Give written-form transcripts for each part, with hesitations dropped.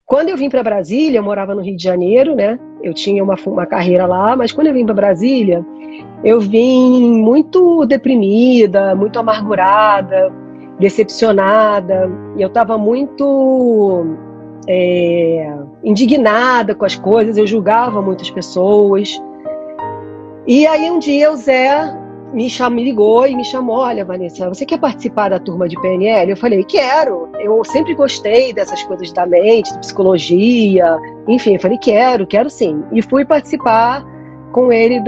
Quando eu vim para Brasília, eu morava no Rio de Janeiro, né? Eu tinha uma carreira lá, mas quando eu vim para Brasília, eu vim muito deprimida, muito amargurada, decepcionada. E eu estava muito indignada com as coisas, eu julgava muitas pessoas. E aí um dia o Zé me ligou e me chamou: olha, Vanessa, você quer participar da turma de PNL? Eu falei: quero, eu sempre gostei dessas coisas da mente, de psicologia, enfim, eu falei: quero sim. E fui participar com ele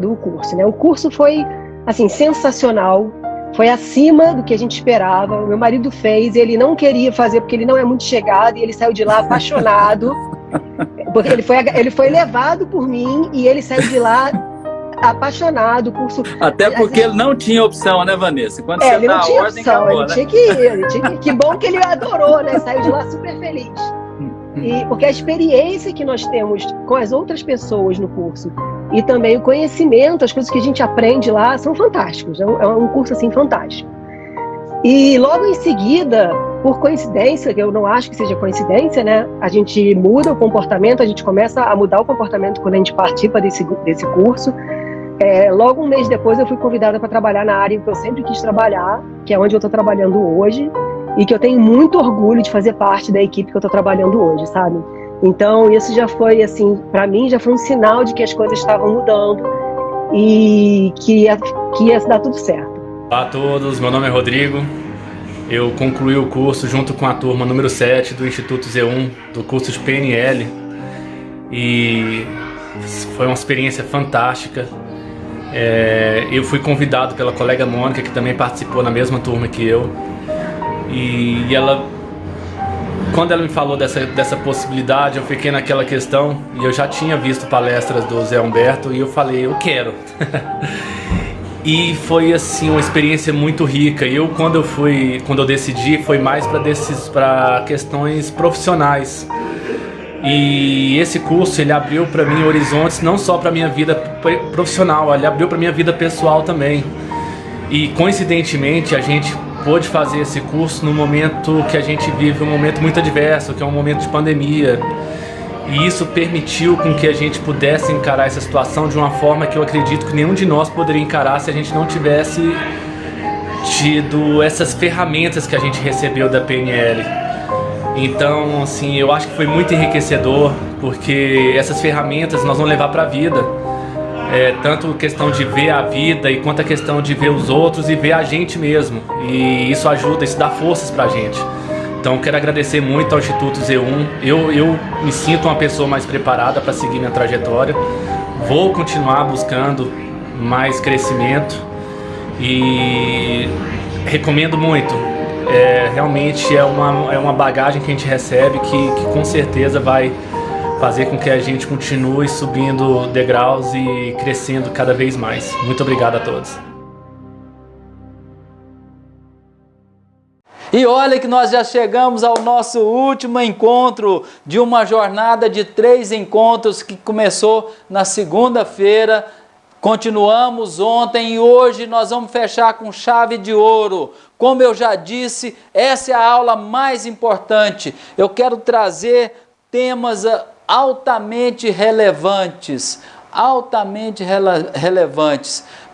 do curso, né? O curso foi, assim, sensacional, foi acima do que a gente esperava. O meu marido fez, ele não queria fazer porque ele não é muito chegado, e ele saiu de lá apaixonado, porque ele foi levado por mim e ele saiu de lá apaixonado. O curso... Até porque ele não tinha opção, né, Vanessa? Quando você ele dá não a tinha ordem, opção, acabou, ele né? tinha que ir, que bom que ele adorou, né? Saiu de lá super feliz. Porque a experiência que nós temos com as outras pessoas no curso e também o conhecimento, as coisas que a gente aprende lá são fantásticos. É um curso assim fantástico. E logo em seguida, por coincidência, que eu não acho que seja coincidência, né? A gente muda o comportamento, a gente começa a mudar o comportamento quando a gente participa desse curso. Logo um mês depois eu fui convidada para trabalhar na área que eu sempre quis trabalhar, que é onde eu estou trabalhando hoje, e que eu tenho muito orgulho de fazer parte da equipe que eu estou trabalhando hoje, sabe? Então isso já foi, assim, para mim já foi um sinal de que as coisas estavam mudando e que ia dar tudo certo. Olá a todos, meu nome é Rodrigo. Eu concluí o curso junto com a turma número 7 do Instituto Z1, do curso de PNL, e foi uma experiência fantástica. Eu fui convidado pela colega Mônica, que também participou na mesma turma que eu, e ela, quando ela me falou dessa possibilidade, eu fiquei naquela questão, e eu já tinha visto palestras do Zé Humberto e eu falei: eu quero. E foi assim uma experiência muito rica. E quando eu decidi, foi mais para questões profissionais. E esse curso, ele abriu para mim horizontes não só para minha vida profissional, ele abriu para minha vida pessoal também. E coincidentemente a gente pôde fazer esse curso no momento que a gente vive, um momento muito adverso, que é um momento de pandemia. E isso permitiu com que a gente pudesse encarar essa situação de uma forma que eu acredito que nenhum de nós poderia encarar se a gente não tivesse tido essas ferramentas que a gente recebeu da PNL. Então, assim, eu acho que foi muito enriquecedor, porque essas ferramentas nós vamos levar para a vida. Tanto questão de ver a vida e quanto a questão de ver os outros e ver a gente mesmo. E isso ajuda, isso dá forças para a gente. Então eu quero agradecer muito ao Instituto Z1. Eu me sinto uma pessoa mais preparada para seguir minha trajetória. Vou continuar buscando mais crescimento e recomendo muito. Realmente é uma bagagem que a gente recebe que com certeza vai fazer com que a gente continue subindo degraus e crescendo cada vez mais. Muito obrigado a todos. E olha que nós já chegamos ao nosso último encontro de uma jornada de 3 encontros que começou na segunda-feira. Continuamos ontem e hoje nós vamos fechar com chave de ouro. Como eu já disse, essa é a aula mais importante. Eu quero trazer temas altamente relevantes,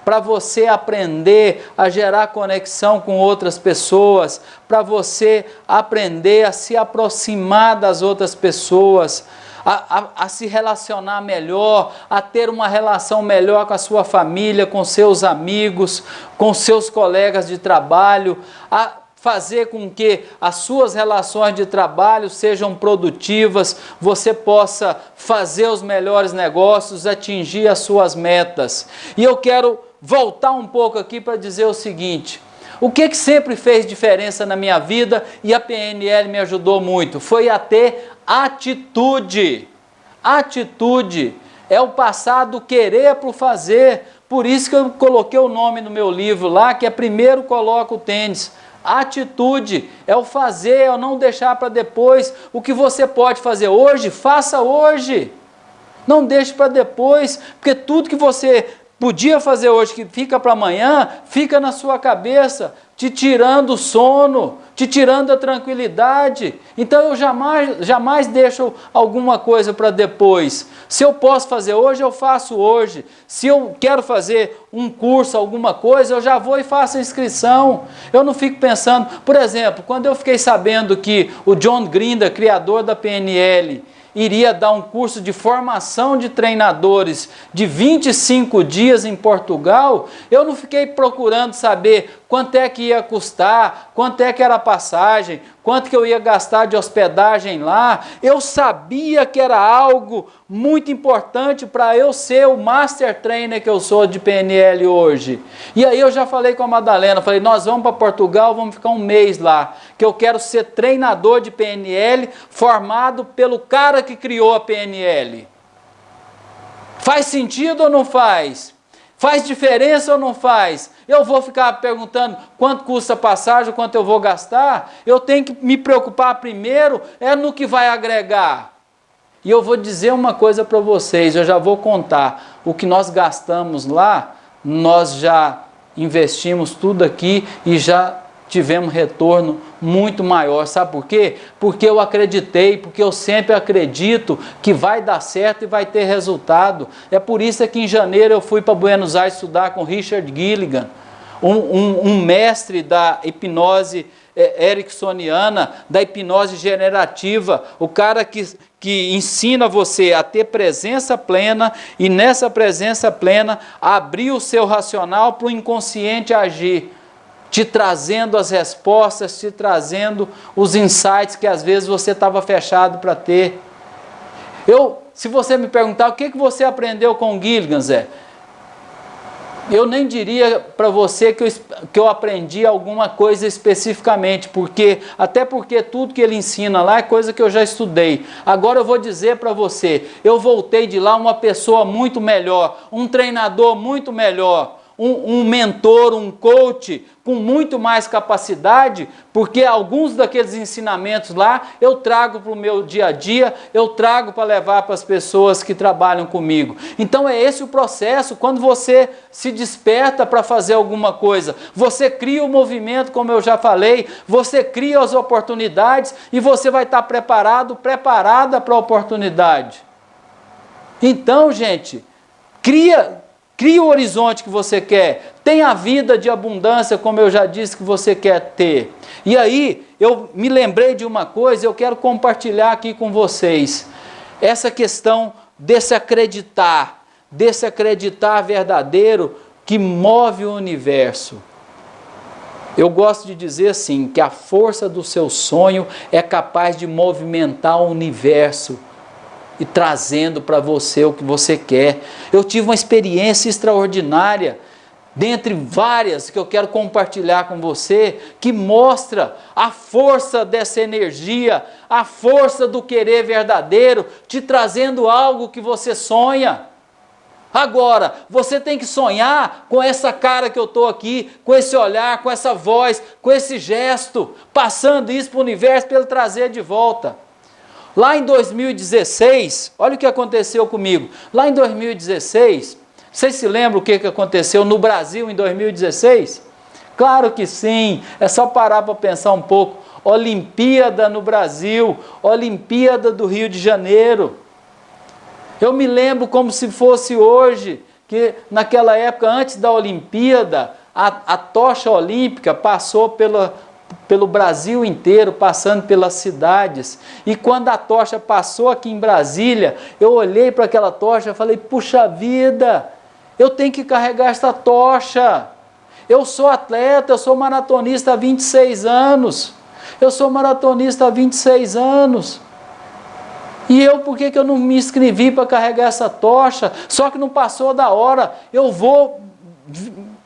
para você aprender a gerar conexão com outras pessoas, para você aprender a se aproximar das outras pessoas, a se relacionar melhor, a ter uma relação melhor com a sua família, com seus amigos, com seus colegas de trabalho, a fazer com que as suas relações de trabalho sejam produtivas, você possa fazer os melhores negócios, atingir as suas metas. E eu quero voltar um pouco aqui para dizer o seguinte: o que sempre fez diferença na minha vida e a PNL me ajudou muito? Foi a ter atitude. Atitude é o passar do querer para o fazer. Por isso que eu coloquei o nome no meu livro lá, que é Primeiro Coloca o Tênis. Atitude é o fazer, é o não deixar para depois. O que você pode fazer hoje, faça hoje. Não deixe para depois, porque tudo que você podia fazer hoje, que fica para amanhã, fica na sua cabeça. te tirando o sono, te tirando a tranquilidade. Então eu jamais deixo alguma coisa para depois. Se eu posso fazer hoje, eu faço hoje. Se eu quero fazer um curso, alguma coisa, eu já vou e faço a inscrição. Eu não fico pensando, por exemplo, quando eu fiquei sabendo que o John Grinder, criador da PNL, iria dar um curso de formação de treinadores de 25 dias em Portugal, eu não fiquei procurando saber quanto é que ia custar, quanto é que era a passagem, quanto que eu ia gastar de hospedagem lá. Eu sabia que era algo muito importante para eu ser o Master Trainer que eu sou de PNL hoje. E aí eu já falei com a Madalena, falei, nós vamos para Portugal, vamos ficar um mês lá, que eu quero ser treinador de PNL formado pelo cara que criou a PNL. Faz sentido ou não faz? Faz diferença ou não faz? Eu vou ficar perguntando quanto custa a passagem, quanto eu vou gastar? Eu tenho que me preocupar primeiro no que vai agregar. E eu vou dizer uma coisa para vocês, eu já vou contar. O que nós gastamos lá, nós já investimos tudo aqui e já tivemos retorno muito maior. Sabe por quê? Porque eu acreditei, porque eu sempre acredito que vai dar certo e vai ter resultado. É por isso que em janeiro eu fui para Buenos Aires estudar com Richard Gilligan, um mestre da hipnose ericksoniana, da hipnose generativa, o cara que ensina você a ter presença plena e nessa presença plena abrir o seu racional para o inconsciente agir, te trazendo as respostas, te trazendo os insights que às vezes você estava fechado para ter. Se você me perguntar o que você aprendeu com o Gilligan, Zé, eu nem diria para você que eu aprendi alguma coisa especificamente, até porque tudo que ele ensina lá é coisa que eu já estudei. Agora eu vou dizer para você, eu voltei de lá uma pessoa muito melhor, um treinador muito melhor, um mentor, um coach com muito mais capacidade, porque alguns daqueles ensinamentos lá eu trago para o meu dia a dia, eu trago para levar para as pessoas que trabalham comigo. Então é esse o processo. Quando você se desperta para fazer alguma coisa, você cria o movimento, como eu já falei, você cria as oportunidades e você vai estar preparado, preparada para a oportunidade. Então, gente, cria o horizonte que você quer, tenha a vida de abundância, como eu já disse que você quer ter. E aí, eu me lembrei de uma coisa, eu quero compartilhar aqui com vocês. Essa questão desse acreditar verdadeiro que move o universo. Eu gosto de dizer assim, que a força do seu sonho é capaz de movimentar o universo e trazendo para você o que você quer. Eu tive uma experiência extraordinária, dentre várias que eu quero compartilhar com você, que mostra a força dessa energia, a força do querer verdadeiro, te trazendo algo que você sonha. Agora, você tem que sonhar com essa cara que eu estou aqui, com esse olhar, com essa voz, com esse gesto, passando isso para o universo para ele trazer de volta. Lá em 2016, olha o que aconteceu comigo. Lá em 2016, vocês se lembram o que aconteceu no Brasil em 2016? Claro que sim, é só parar para pensar um pouco. Olimpíada no Brasil, Olimpíada do Rio de Janeiro. Eu me lembro como se fosse hoje, que naquela época, antes da Olimpíada, a tocha olímpica passou pelo Brasil inteiro, passando pelas cidades. E quando a tocha passou aqui em Brasília, eu olhei para aquela tocha e falei, puxa vida, eu tenho que carregar essa tocha. Eu sou atleta, eu sou maratonista há 26 anos. Eu sou maratonista há 26 anos. E por que eu não me inscrevi para carregar essa tocha? Só que não passou da hora, eu vou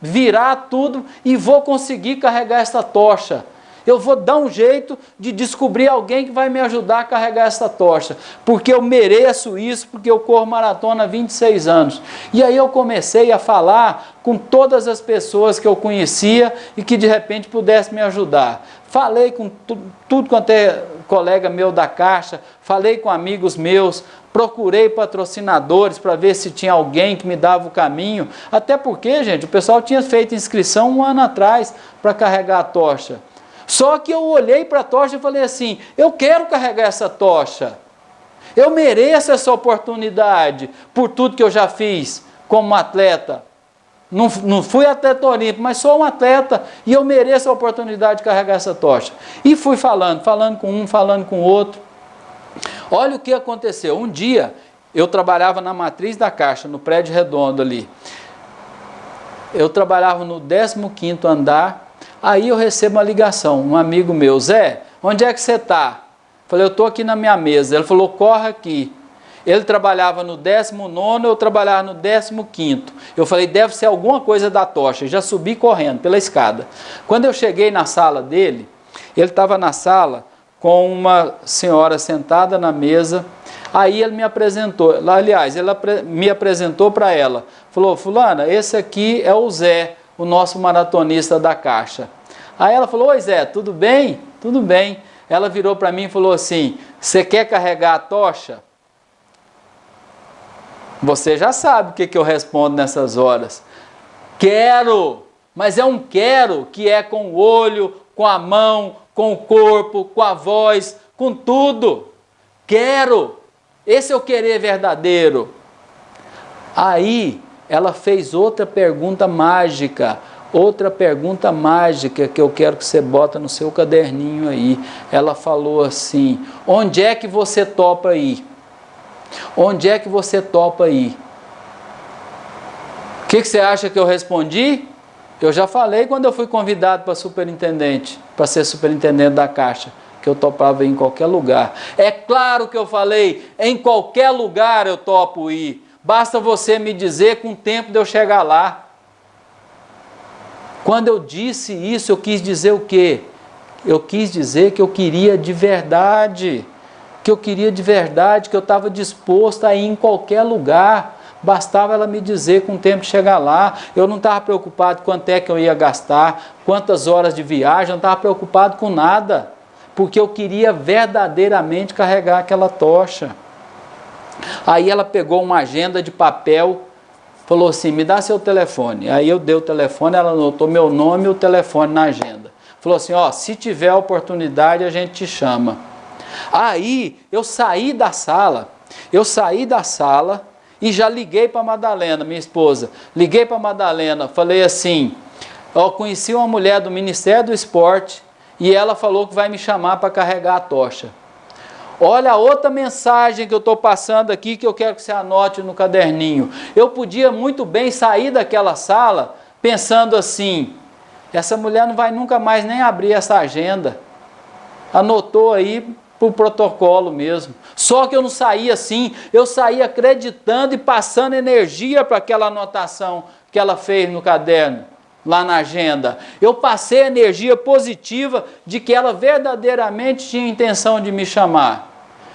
virar tudo e vou conseguir carregar essa tocha. eu vou dar um jeito de descobrir alguém que vai me ajudar a carregar essa tocha, porque eu mereço isso, porque eu corro maratona há 26 anos. E aí eu comecei a falar com todas as pessoas que eu conhecia e que de repente pudessem me ajudar. Falei com tudo quanto é colega meu da Caixa, falei com amigos meus, procurei patrocinadores para ver se tinha alguém que me dava o caminho, até porque, gente, o pessoal tinha feito inscrição 1 ano atrás para carregar a tocha. Só que eu olhei para a tocha e falei assim, eu quero carregar essa tocha, eu mereço essa oportunidade por tudo que eu já fiz como atleta. Não fui atleta olímpico, mas sou um atleta e eu mereço a oportunidade de carregar essa tocha. E fui falando com um, falando com o outro. Olha o que aconteceu. Um dia, eu trabalhava na matriz da Caixa, no prédio redondo ali. Eu trabalhava no 15º andar, aí eu recebo uma ligação, um amigo meu, Zé, onde é que você está? Falei, eu estou aqui na minha mesa. Ele falou, corre aqui. Ele trabalhava no 19º, eu trabalhava no 15º. Eu falei, deve ser alguma coisa da tocha. Já subi correndo pela escada. Quando eu cheguei na sala dele, ele estava na sala com uma senhora sentada na mesa. Aí ele me apresentou, aliás, ele me apresentou para ela. Falou, fulana, esse aqui é o Zé, o nosso maratonista da Caixa. Aí ela falou, oi Zé, tudo bem? Tudo bem. Ela virou para mim e falou assim, você quer carregar a tocha? Você já sabe o que eu respondo nessas horas. Quero, mas é um quero que é com o olho, com a mão, com o corpo, com a voz, com tudo. Quero, esse é o querer verdadeiro. Aí ela fez outra pergunta mágica que eu quero que você bota no seu caderninho aí. Ela falou assim, onde é que você topa ir? Onde é que você topa ir? O que você acha que eu respondi? Eu já falei quando eu fui convidado para superintendente, para ser superintendente da Caixa, que eu topava ir em qualquer lugar. É claro que eu falei, em qualquer lugar eu topo ir. Basta você me dizer com o tempo de eu chegar lá. Quando eu disse isso, eu quis dizer o quê? Eu quis dizer que eu queria de verdade. Que eu estava disposto a ir em qualquer lugar, bastava ela me dizer com o tempo de chegar lá, eu não estava preocupado quanto é que eu ia gastar, quantas horas de viagem, eu não estava preocupado com nada, porque eu queria verdadeiramente carregar aquela tocha. Aí ela pegou uma agenda de papel, falou assim, me dá seu telefone. Aí eu dei o telefone, ela anotou meu nome e o telefone na agenda. Falou assim, ó, se tiver oportunidade a gente te chama. Aí eu saí da sala e já liguei para a Madalena, minha esposa. Liguei para a Madalena, falei assim, ó, conheci uma mulher do Ministério do Esporte e ela falou que vai me chamar para carregar a tocha. Olha a outra mensagem que eu estou passando aqui que eu quero que você anote no caderninho. Eu podia muito bem sair daquela sala pensando assim, essa mulher não vai nunca mais nem abrir essa agenda. Anotou aí para o protocolo mesmo. Só que eu não saí assim, eu saí acreditando e passando energia para aquela anotação que ela fez no caderno, lá na agenda. Eu passei energia positiva de que ela verdadeiramente tinha intenção de me chamar.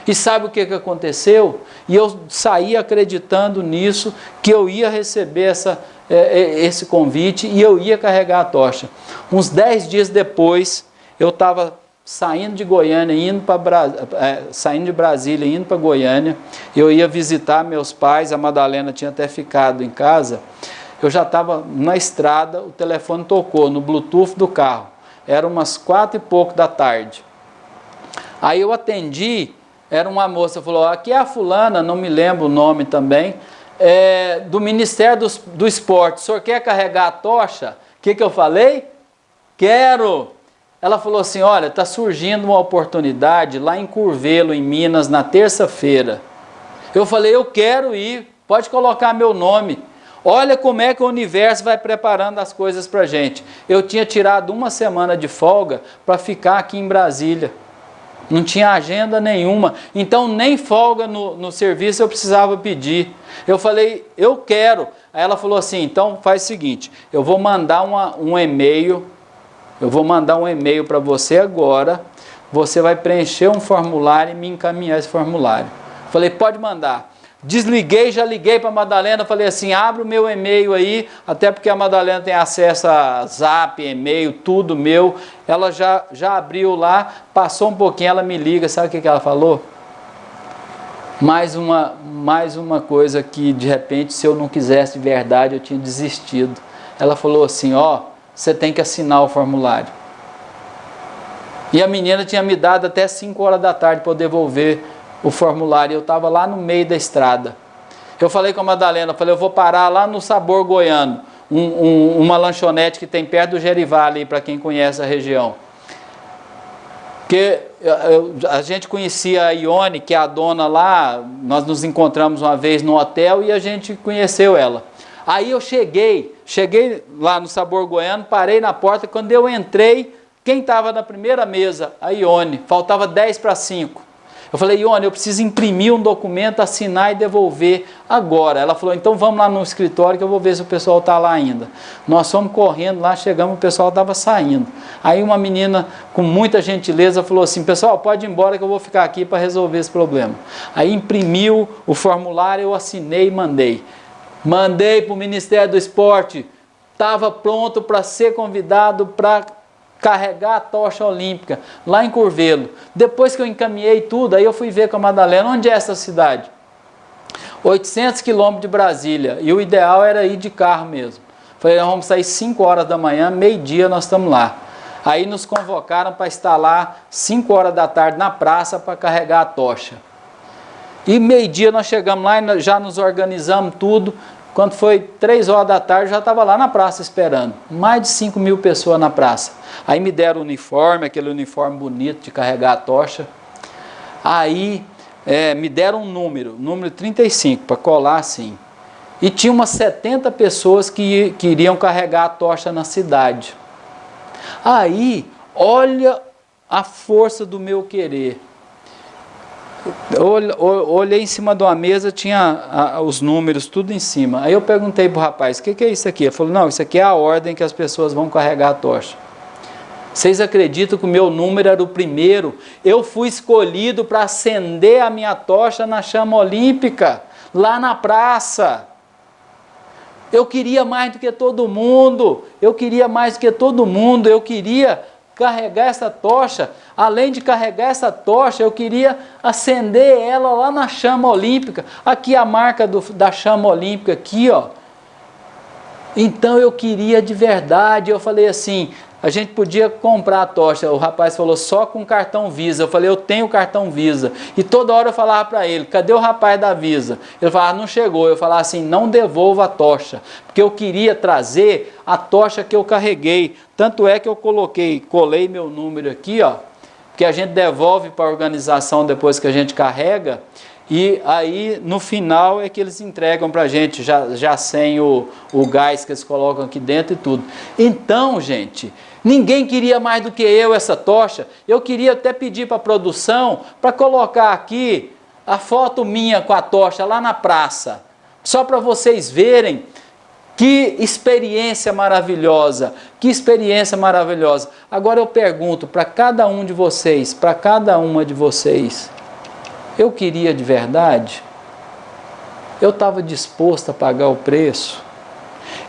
E sabe o que aconteceu? E eu saí acreditando nisso, que eu ia receber esse convite e eu ia carregar a tocha. Uns 10 dias depois, eu estava saindo de Goiânia, saindo de Brasília, indo para Goiânia. Eu ia visitar meus pais, a Madalena tinha até ficado em casa. Eu já estava na estrada, o telefone tocou no Bluetooth do carro. Era umas 4 e pouco da tarde. Aí eu atendi, era uma moça, falou, aqui é a fulana, não me lembro o nome também, do Ministério do Esporte, o senhor quer carregar a tocha? O que eu falei? Quero! Ela falou assim, olha, está surgindo uma oportunidade lá em Curvelo, em Minas, na terça-feira. Eu falei, eu quero ir, pode colocar meu nome. Olha como é que o universo vai preparando as coisas para a gente. Eu tinha tirado uma semana de folga para ficar aqui em Brasília. Não tinha agenda nenhuma, então nem folga no serviço eu precisava pedir. Eu falei, eu quero. Aí ela falou assim, então faz o seguinte, eu vou mandar um e-mail eu vou mandar um e-mail para você agora, você vai preencher um formulário e me encaminhar esse formulário. Falei, pode mandar. Desliguei, já liguei para a Madalena, falei assim, abre o meu e-mail aí, até porque a Madalena tem acesso a Zap, e-mail, tudo meu. Ela já abriu lá, passou um pouquinho, ela me liga, sabe o que ela falou? Mais uma coisa que, de repente, se eu não quisesse de verdade, eu tinha desistido. Ela falou assim, ó, você tem que assinar o formulário. E a menina tinha me dado até 5 horas da tarde para eu devolver o formulário. Eu estava lá no meio da estrada. Eu falei com a Madalena, eu vou parar lá no Sabor Goiano, uma lanchonete que tem perto do Gerivá ali, para quem conhece a região. Porque a gente conhecia a Ione, que é a dona lá, nós nos encontramos uma vez no hotel e a gente conheceu ela. Aí eu cheguei lá no Sabor Goiano, parei na porta, quando eu entrei, quem estava na primeira mesa? A Ione, faltava 10 para 5. Eu falei, Ione, eu preciso imprimir um documento, assinar e devolver agora. Ela falou, então vamos lá no escritório que eu vou ver se o pessoal está lá ainda. Nós fomos correndo lá, chegamos, o pessoal estava saindo. Aí uma menina com muita gentileza falou assim, pessoal, pode ir embora que eu vou ficar aqui para resolver esse problema. Aí imprimiu o formulário, eu assinei e mandei. Mandei para o Ministério do Esporte, estava pronto para ser convidado para carregar a tocha olímpica, lá em Curvelo. Depois que eu encaminhei tudo, aí eu fui ver com a Madalena, onde é essa cidade? 800 quilômetros de Brasília, e o ideal era ir de carro mesmo. Falei, nós vamos sair 5 horas da manhã, meio-dia nós estamos lá. Aí nos convocaram para estar lá 5 horas da tarde na praça para carregar a tocha. E meio-dia nós chegamos lá e já nos organizamos tudo. Quando foi 3 horas da tarde, já estava lá na praça esperando. Mais de 5.000 pessoas na praça. Aí me deram o uniforme, aquele uniforme bonito de carregar a tocha. Aí me deram um número 35, para colar assim. E tinha umas 70 pessoas que iriam carregar a tocha na cidade. Aí, olha a força do meu querer. Eu olhei em cima de uma mesa, tinha os números tudo em cima. Aí eu perguntei para o rapaz, o que é isso aqui? Ele falou, não, isso aqui é a ordem que as pessoas vão carregar a tocha. Vocês acreditam que o meu número era o primeiro? Eu fui escolhido para acender a minha tocha na chama olímpica, lá na praça. Eu queria mais do que todo mundo, eu queria carregar essa tocha. Além de carregar essa tocha, eu queria acender ela lá na chama olímpica. Aqui a marca da chama olímpica, aqui, ó. Então eu queria de verdade. Eu falei assim, a gente podia comprar a tocha. O rapaz falou, só com cartão Visa. Eu falei, eu tenho cartão Visa. E toda hora eu falava para ele, cadê o rapaz da Visa? Ele falava, não chegou. Eu falava assim, não devolva a tocha. Porque eu queria trazer a tocha que eu carreguei. Tanto é que eu colei meu número aqui, ó. Que a gente devolve para a organização depois que a gente carrega, e aí no final é que eles entregam para a gente, já sem o gás que eles colocam aqui dentro e tudo. Então, gente, ninguém queria mais do que eu essa tocha. Eu queria até pedir para a produção para colocar aqui a foto minha com a tocha lá na praça, só para vocês verem. Que experiência maravilhosa, que experiência maravilhosa. Agora eu pergunto para cada um de vocês, para cada uma de vocês, eu queria de verdade? Eu estava disposto a pagar o preço?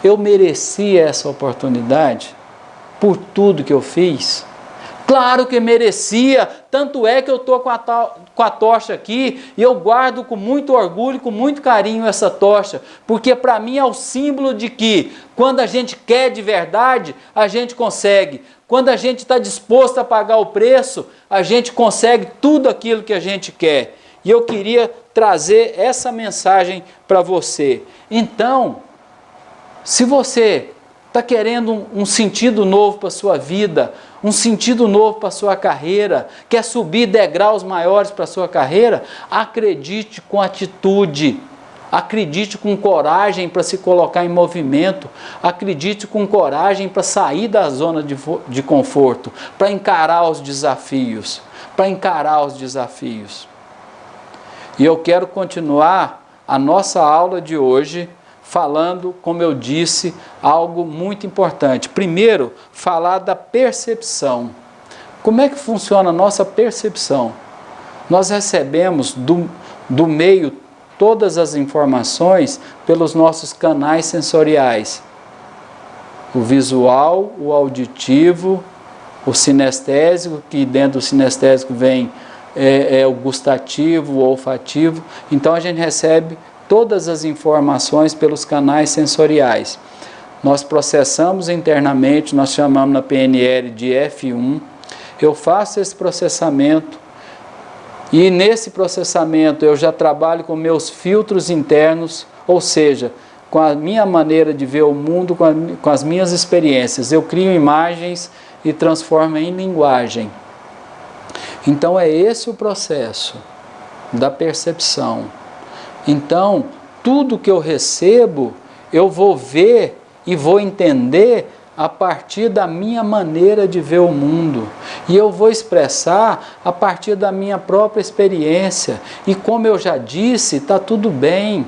Eu merecia essa oportunidade por tudo que eu fiz? Claro que merecia, tanto é que eu estou com a tocha aqui e eu guardo com muito orgulho, com muito carinho essa tocha, porque para mim é o símbolo de que quando a gente quer de verdade, a gente consegue. Quando a gente está disposto a pagar o preço, a gente consegue tudo aquilo que a gente quer. E eu queria trazer essa mensagem para você. Então, se você está querendo um sentido novo para a sua vida, um sentido novo para a sua carreira, quer subir degraus maiores para a sua carreira, acredite com atitude, acredite com coragem para se colocar em movimento, acredite com coragem para sair da zona de conforto, para encarar os desafios, E eu quero continuar a nossa aula de hoje falando, como eu disse, algo muito importante. Primeiro, falar da percepção. Como é que funciona a nossa percepção? Nós recebemos do meio todas as informações pelos nossos canais sensoriais. O visual, o auditivo, o sinestésico, que dentro do sinestésico vem o gustativo, o olfativo. Então a gente recebe todas as informações pelos canais sensoriais. Nós processamos internamente, nós chamamos na PNL de F1. Eu faço esse processamento e nesse processamento eu já trabalho com meus filtros internos, ou seja, com a minha maneira de ver o mundo, com as minhas experiências. Eu crio imagens e transformo em linguagem. Então é esse o processo da percepção. Então, tudo que eu recebo, eu vou ver e vou entender a partir da minha maneira de ver o mundo. E eu vou expressar a partir da minha própria experiência. E como eu já disse, está tudo bem.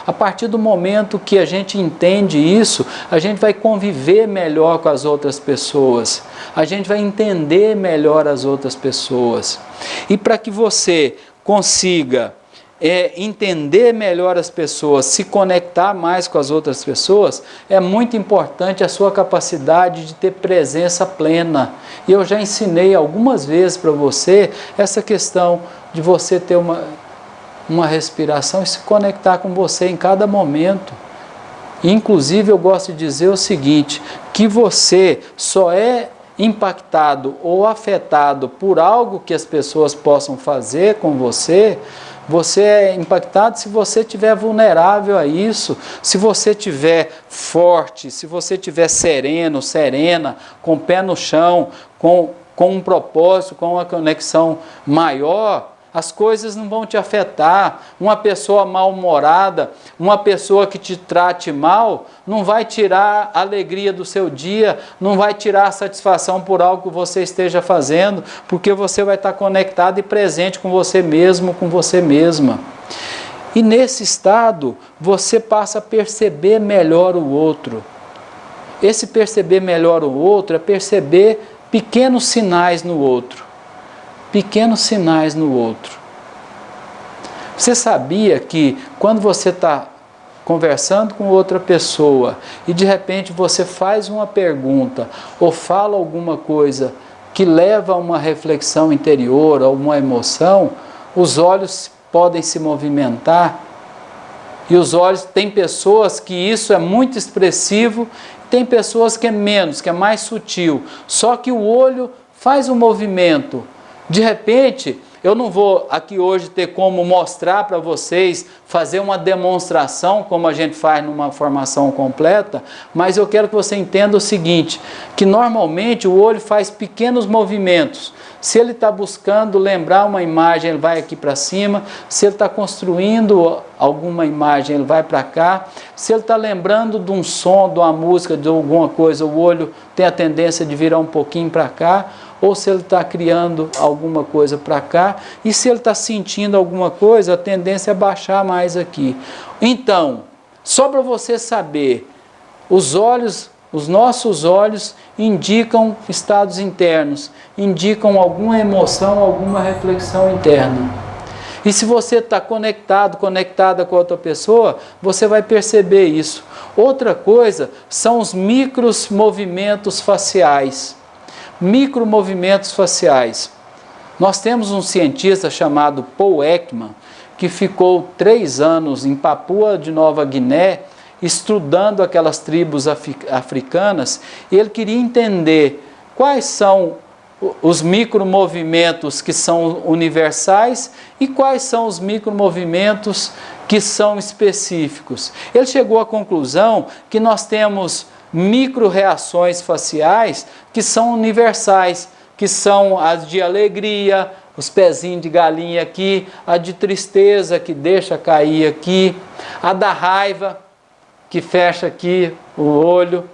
A partir do momento que a gente entende isso, a gente vai conviver melhor com as outras pessoas. A gente vai entender melhor as outras pessoas. E para que você consiga entender melhor as pessoas, se conectar mais com as outras pessoas, é muito importante a sua capacidade de ter presença plena. E eu já ensinei algumas vezes para você essa questão de você ter uma respiração e se conectar com você em cada momento. Inclusive eu gosto de dizer o seguinte, que você só é impactado ou afetado por algo que as pessoas possam fazer com você. Você é impactado se você estiver vulnerável a isso, se você estiver forte, se você estiver sereno, serena, com o pé no chão, com um propósito, com uma conexão maior, as coisas não vão te afetar. Uma pessoa mal-humorada, uma pessoa que te trate mal, não vai tirar a alegria do seu dia, não vai tirar a satisfação por algo que você esteja fazendo, porque você vai estar conectado e presente com você mesmo, com você mesma. E nesse estado, você passa a perceber melhor o outro. Esse perceber melhor o outro é perceber pequenos sinais no outro. Pequenos sinais no outro. Você sabia que quando você está conversando com outra pessoa e de repente você faz uma pergunta ou fala alguma coisa que leva a uma reflexão interior, a uma emoção, os olhos podem se movimentar e os olhos, tem pessoas que isso é muito expressivo, tem pessoas que é menos, que é mais sutil, só que o olho faz um movimento. De repente, eu não vou aqui hoje ter como mostrar para vocês, fazer uma demonstração como a gente faz numa formação completa, mas eu quero que você entenda o seguinte, que normalmente o olho faz pequenos movimentos. Se ele está buscando lembrar uma imagem, ele vai aqui para cima. Se ele está construindo alguma imagem, ele vai para cá. Se ele está lembrando de um som, de uma música, de alguma coisa, o olho tem a tendência de virar um pouquinho para cá. Ou se ele está criando alguma coisa para cá. E se ele está sentindo alguma coisa, a tendência é baixar mais aqui. Então, só para você saber, os nossos olhos indicam estados internos, indicam alguma emoção, alguma reflexão interna. E se você está conectada com outra pessoa, você vai perceber isso. Outra coisa são os micros movimentos faciais. Micromovimentos faciais. Nós temos um cientista chamado Paul Ekman, que ficou 3 anos em Papua de Nova Guiné, estudando aquelas tribos africanas, e ele queria entender quais são os micromovimentos que são universais e quais são os micromovimentos que são específicos. Ele chegou à conclusão que nós temos micro-reações faciais que são universais, que são as de alegria, os pezinhos de galinha aqui, a de tristeza que deixa cair aqui, a da raiva que fecha aqui o olho,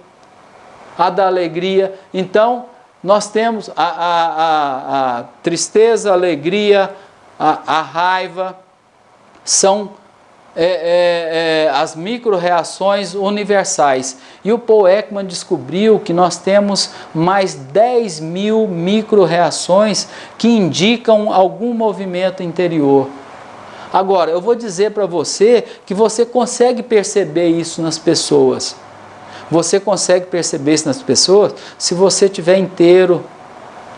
a da alegria. Então, nós temos a tristeza, a alegria, a raiva, são as micro-reações universais. E o Paul Ekman descobriu que nós temos mais 10.000 micro-reações que indicam algum movimento interior. Agora, eu vou dizer para você que você consegue perceber isso nas pessoas. Você consegue perceber isso nas pessoas se você estiver inteiro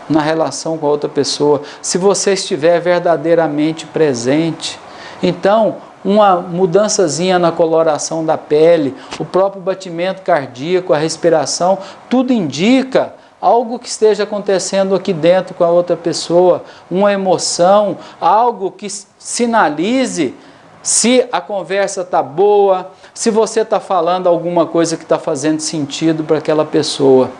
na relação com a outra pessoa, se você estiver verdadeiramente presente. Então, uma mudançazinha na coloração da pele, o próprio batimento cardíaco, a respiração, tudo indica algo que esteja acontecendo aqui dentro com a outra pessoa, uma emoção, algo que sinalize se a conversa está boa, se você está falando alguma coisa que está fazendo sentido para aquela pessoa.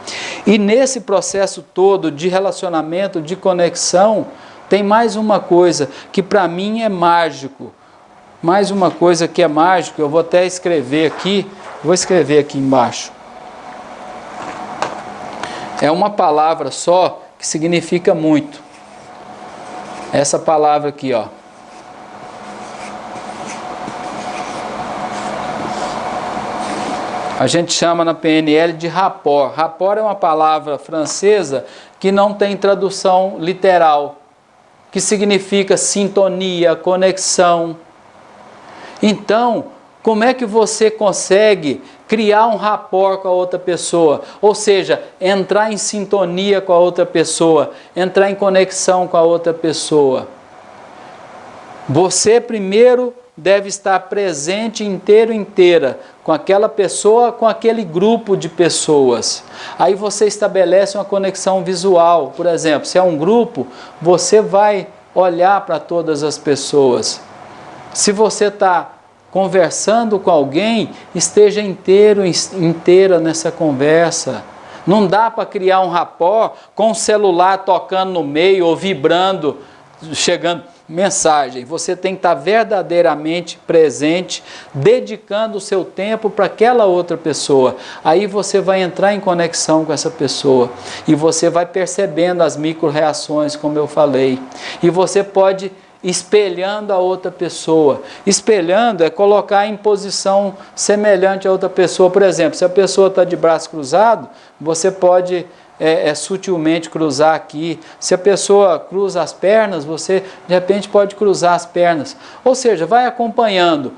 E nesse processo todo de relacionamento, de conexão, tem mais uma coisa que para mim é mágico. Mais uma coisa que é mágico, eu vou até escrever aqui, vou escrever aqui embaixo. É uma palavra só que significa muito. Essa palavra aqui, ó. A gente chama na PNL de rapport. Rapport é uma palavra francesa que não tem tradução literal, que significa sintonia, conexão. Então, como é que você consegue criar um rapport com a outra pessoa? Ou seja, entrar em sintonia com a outra pessoa, entrar em conexão com a outra pessoa. Você primeiro deve estar presente inteira com aquela pessoa, com aquele grupo de pessoas. Aí você estabelece uma conexão visual. Por exemplo, se é um grupo, você vai olhar para todas as pessoas. Se você está conversando com alguém, esteja inteira nessa conversa. Não dá para criar um rapport com o celular tocando no meio ou vibrando, chegando mensagem. Você tem que estar verdadeiramente presente, dedicando o seu tempo para aquela outra pessoa. Aí você vai entrar em conexão com essa pessoa e você vai percebendo as micro-reações, como eu falei. E você pode espelhando a outra pessoa. Espelhando é colocar em posição semelhante a outra pessoa. Por exemplo, se a pessoa está de braço cruzado, você pode sutilmente cruzar aqui. Se a pessoa cruza as pernas, você de repente pode cruzar as pernas. Ou seja, vai acompanhando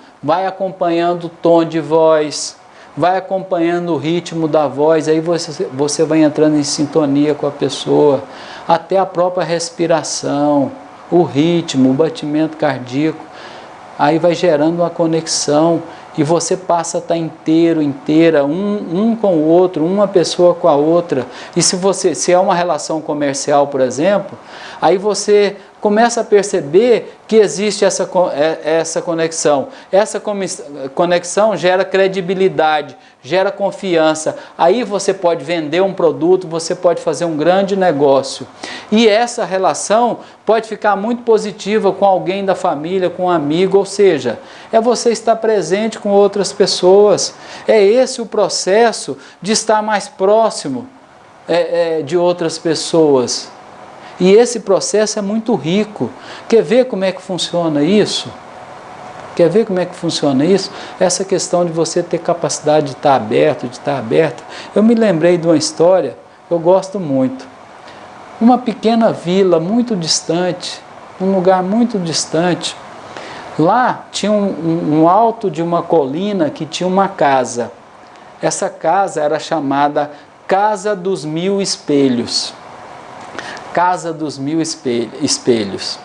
o tom de voz, vai acompanhando o ritmo da voz, aí você vai entrando em sintonia com a pessoa, até a própria respiração, o ritmo, o batimento cardíaco, aí vai gerando uma conexão e você passa a estar inteira, um com o outro, uma pessoa com a outra. E se é uma relação comercial, por exemplo, aí você começa a perceber que existe essa conexão. Essa conexão gera credibilidade, gera confiança. Aí você pode vender um produto, você pode fazer um grande negócio. E essa relação pode ficar muito positiva com alguém da família, com um amigo, ou seja, é você estar presente com outras pessoas. É esse o processo de estar mais próximo de outras pessoas. E esse processo é muito rico. Quer ver como é que funciona isso? Quer ver como é que funciona isso? Essa questão de você ter capacidade de estar aberto, Eu me lembrei de uma história que eu gosto muito. Uma pequena vila muito distante, um lugar muito distante. Lá tinha um alto de uma colina que tinha uma casa. Essa casa era chamada Casa dos Mil Espelhos. Casa dos Mil Espelhos.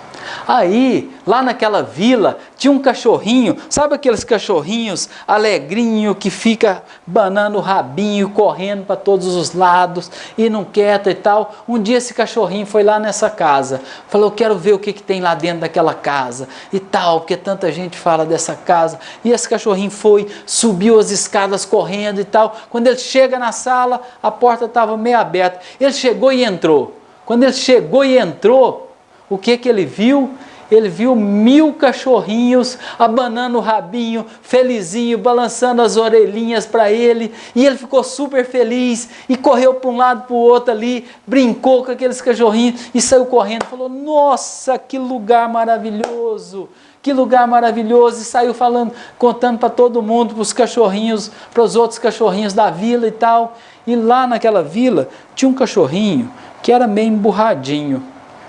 Aí, lá naquela vila, tinha um cachorrinho, sabe aqueles cachorrinhos alegrinho que fica banando o rabinho, correndo para todos os lados e não quieta e tal. Um dia esse cachorrinho foi lá nessa casa, falou, eu quero ver o que tem lá dentro daquela casa e tal, porque tanta gente fala dessa casa. E esse cachorrinho foi, subiu as escadas correndo e tal. Quando ele chega na sala, a porta estava meio aberta. Ele chegou e entrou. Quando ele chegou e entrou, o que ele viu? ele viu 1000 cachorrinhos abanando o rabinho, felizinho, balançando as orelhinhas para ele, e ele ficou super feliz, e correu para um lado para o outro ali, brincou com aqueles cachorrinhos, e saiu correndo, falou, nossa, que lugar maravilhoso! Que lugar maravilhoso, e saiu falando, contando para todo mundo, para os cachorrinhos, para os outros cachorrinhos da vila e tal. E lá naquela vila tinha um cachorrinho que era meio emburradinho.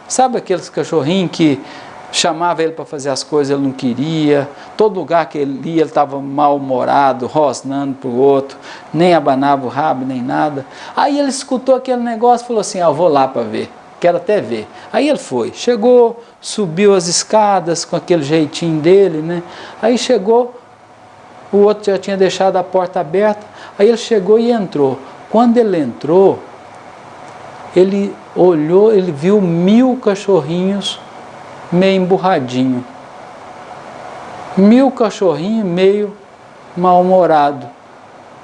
Sabe aqueles cachorrinhos que chamava ele para fazer as coisas, ele não queria, todo lugar que ele ia ele estava mal-humorado, rosnando para o outro, nem abanava o rabo, nem nada. Aí ele escutou aquele negócio e falou assim, eu vou lá para ver. Quero até ver. Aí ele foi, chegou, subiu as escadas com aquele jeitinho dele, né? Aí chegou, o outro já tinha deixado a porta aberta, aí ele chegou e entrou. Quando ele entrou, ele olhou, ele viu 1000 cachorrinhos meio emburradinho. 1000 cachorrinhos meio mal-humorado.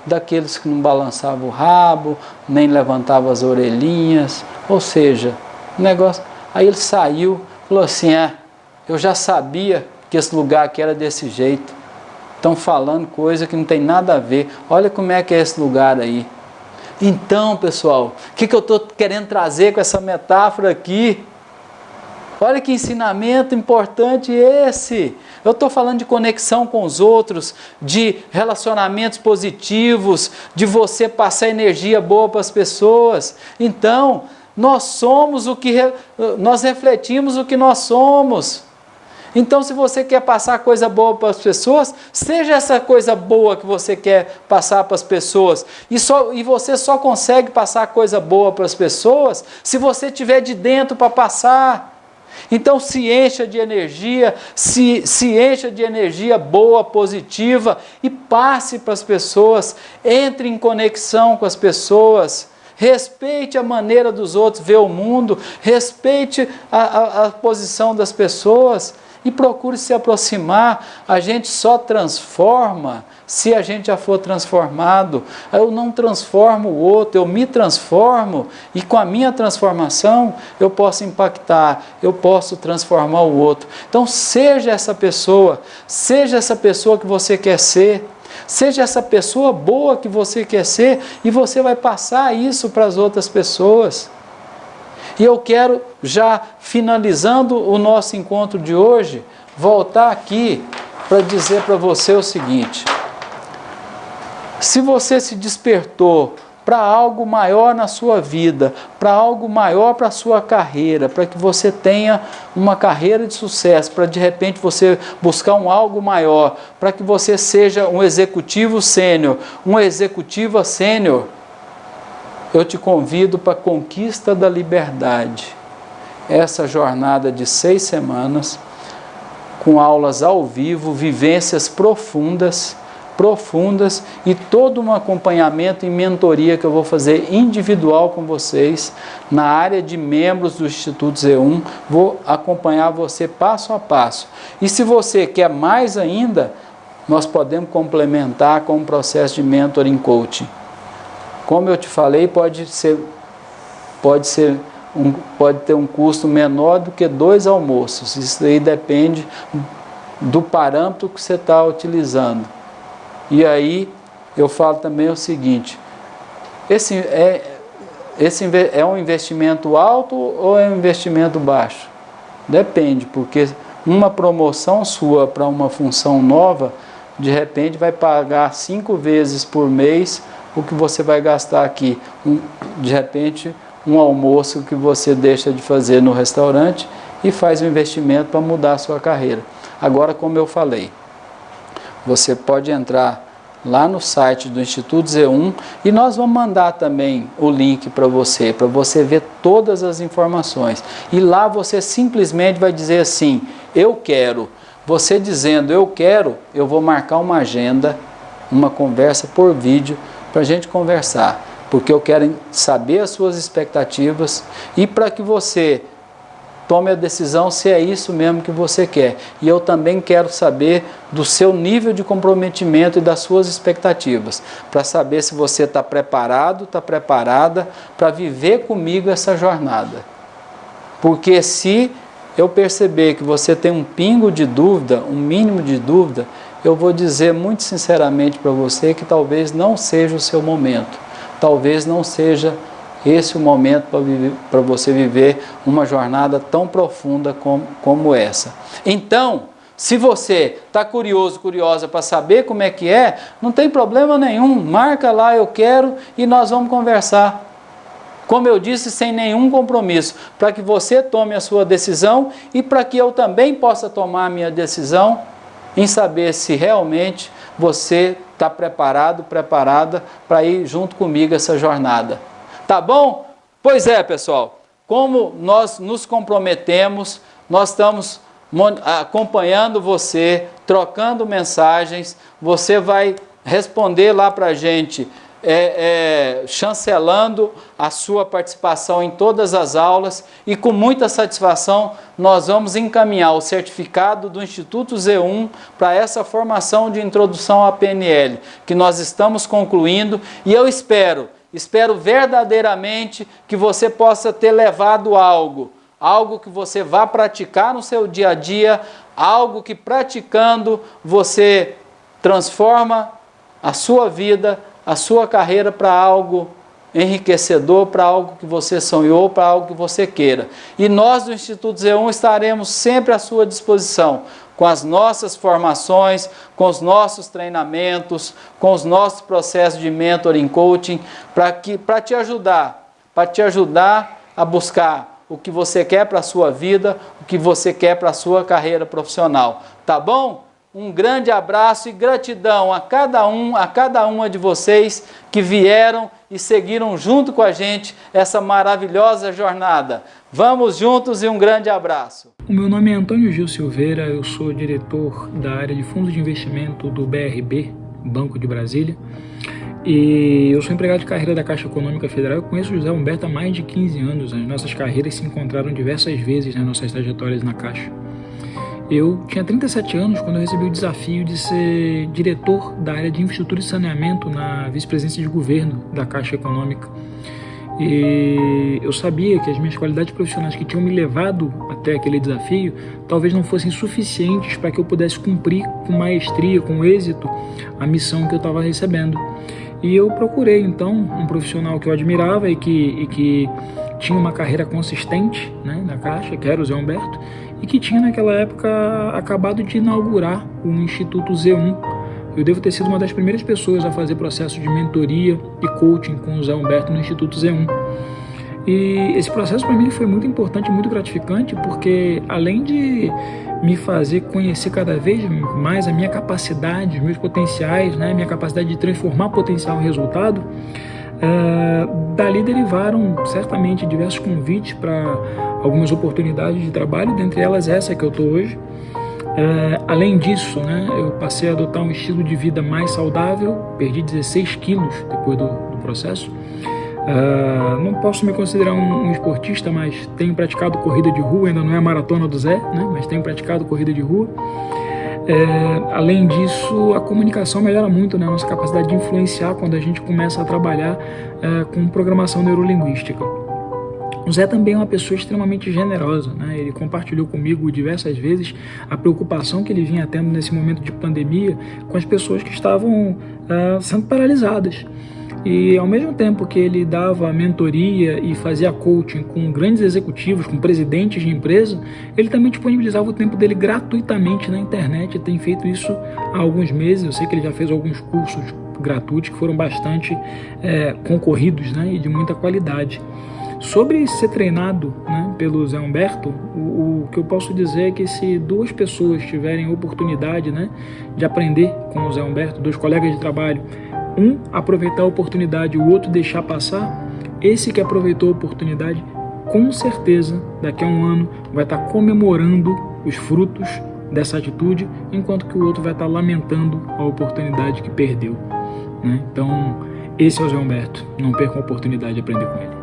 Daqueles que não balançavam o rabo, nem levantavam as orelhinhas, ou seja, o negócio. Aí ele saiu, falou assim, eu já sabia que esse lugar aqui era desse jeito, estão falando coisa que não tem nada a ver, olha como é que é esse lugar aí. Então, pessoal, o que eu estou querendo trazer com essa metáfora aqui? Olha que ensinamento importante esse. Eu estou falando de conexão com os outros, de relacionamentos positivos, de você passar energia boa para as pessoas. Então, nós somos o que nós refletimos o que nós somos. Então, se você quer passar coisa boa para as pessoas, seja essa coisa boa que você quer passar para as pessoas. E você só consegue passar coisa boa para as pessoas se você tiver de dentro para passar. Então se encha de energia, se encha de energia boa, positiva e passe para as pessoas, entre em conexão com as pessoas, respeite a maneira dos outros ver o mundo, respeite a posição das pessoas e procure se aproximar. A gente só transforma se a gente já for transformado. Eu não transformo o outro, eu me transformo e com a minha transformação eu posso impactar, eu posso transformar o outro. Então seja essa pessoa que você quer ser, seja essa pessoa boa que você quer ser e você vai passar isso para as outras pessoas. E eu quero, já finalizando o nosso encontro de hoje, voltar aqui para dizer para você o seguinte: se você se despertou para algo maior na sua vida, para algo maior para a sua carreira, para que você tenha uma carreira de sucesso, para de repente você buscar algo maior, para que você seja um executivo sênior, uma executiva sênior, eu te convido para a Conquista da Liberdade. Essa jornada de 6 semanas, com aulas ao vivo, vivências profundas e todo um acompanhamento e mentoria que eu vou fazer individual com vocês na área de membros do Instituto Z1. Vou acompanhar você passo a passo. E se você quer mais ainda, nós podemos complementar com um processo de mentoring coaching. Como eu te falei, pode ter um custo menor do que 2 almoços. Isso aí depende do parâmetro que você está utilizando. E aí eu falo também o seguinte: esse é um investimento alto ou é um investimento baixo? Depende, porque uma promoção sua para uma função nova, de repente vai pagar 5 vezes por mês o que você vai gastar aqui. De repente, um almoço que você deixa de fazer no restaurante e faz um investimento para mudar a sua carreira. Agora, como eu falei, você pode entrar lá no site do Instituto Z1 e nós vamos mandar também o link para você ver todas as informações. E lá você simplesmente vai dizer assim: eu quero. Você dizendo eu quero, eu vou marcar uma agenda, uma conversa por vídeo para a gente conversar, porque eu quero saber as suas expectativas e para que você tome a decisão se é isso mesmo que você quer. E eu também quero saber do seu nível de comprometimento e das suas expectativas, para saber se você está preparado, está preparada para viver comigo essa jornada. Porque se eu perceber que você tem um pingo de dúvida, um mínimo de dúvida, eu vou dizer muito sinceramente para você que talvez não seja o seu momento, talvez não seja esse o momento para você viver uma jornada tão profunda como essa. Então, se você está curioso, curiosa para saber como é que é, não tem problema nenhum, marca lá, eu quero, e nós vamos conversar. Como eu disse, sem nenhum compromisso, para que você tome a sua decisão e para que eu também possa tomar a minha decisão em saber se realmente você está preparado, preparada para ir junto comigo essa jornada. Tá bom? Pois é, pessoal, como nós nos comprometemos, nós estamos acompanhando você, trocando mensagens, você vai responder lá para a gente, chancelando a sua participação em todas as aulas, e com muita satisfação nós vamos encaminhar o certificado do Instituto Z1 para essa formação de introdução à PNL, que nós estamos concluindo, e eu espero verdadeiramente que você possa ter levado algo que você vá praticar no seu dia a dia, algo que praticando você transforma a sua vida, a sua carreira para algo enriquecedor, para algo que você sonhou, para algo que você queira. E nós do Instituto Z1 estaremos sempre à sua disposição, com as nossas formações, com os nossos treinamentos, com os nossos processos de mentoring, coaching, para te ajudar a buscar o que você quer para a sua vida, o que você quer para a sua carreira profissional. Tá bom? Um grande abraço e gratidão a cada uma de vocês que vieram e seguiram junto com a gente essa maravilhosa jornada. Vamos juntos e um grande abraço. O meu nome é Antônio Gil Silveira, eu sou diretor da área de fundos de investimento do BRB, Banco de Brasília, e eu sou empregado de carreira da Caixa Econômica Federal. Eu conheço o José Humberto há mais de 15 anos, as nossas carreiras se encontraram diversas vezes nas nossas trajetórias na Caixa. Eu tinha 37 anos quando eu recebi o desafio de ser diretor da área de infraestrutura e saneamento na vice-presidência de governo da Caixa Econômica. E eu sabia que as minhas qualidades profissionais que tinham me levado até aquele desafio talvez não fossem suficientes para que eu pudesse cumprir com maestria, com êxito, a missão que eu estava recebendo. E eu procurei então um profissional que eu admirava e que tinha uma carreira consistente, né, na Caixa, que era o Zé Humberto, e que tinha naquela época acabado de inaugurar o Instituto Z1. Eu devo ter sido uma das primeiras pessoas a fazer processo de mentoria e coaching com o Zé Humberto no Instituto Z1. E esse processo para mim foi muito importante, muito gratificante, porque além de me fazer conhecer cada vez mais a minha capacidade, os meus potenciais, né, minha capacidade de transformar potencial em resultado, dali derivaram certamente diversos convites para algumas oportunidades de trabalho, dentre elas essa que eu estou hoje. Além disso, né, eu passei a adotar um estilo de vida mais saudável, perdi 16 quilos depois do processo. Não posso me considerar um esportista, mas tenho praticado corrida de rua, ainda não é a maratona do Zé, né, mas tenho praticado corrida de rua. Além disso, a comunicação melhora muito, né, a nossa capacidade de influenciar quando a gente começa a trabalhar com programação neurolinguística. O Zé também é uma pessoa extremamente generosa, né? Ele compartilhou comigo diversas vezes a preocupação que ele vinha tendo nesse momento de pandemia com as pessoas que estavam sendo paralisadas. E ao mesmo tempo que ele dava mentoria e fazia coaching com grandes executivos, com presidentes de empresa, ele também disponibilizava o tempo dele gratuitamente na internet. Ele tem feito isso há alguns meses. Eu sei que ele já fez alguns cursos gratuitos que foram bastante concorridos, né, e de muita qualidade. Sobre ser treinado, né, pelo Zé Humberto, o que eu posso dizer é que se duas pessoas tiverem oportunidade, né, de aprender com o Zé Humberto, dois colegas de trabalho, um aproveitar a oportunidade e o outro deixar passar, esse que aproveitou a oportunidade, com certeza, daqui a um ano, vai estar comemorando os frutos dessa atitude, enquanto que o outro vai estar lamentando a oportunidade que perdeu, né? Então, esse é o Zé Humberto. Não perca a oportunidade de aprender com ele.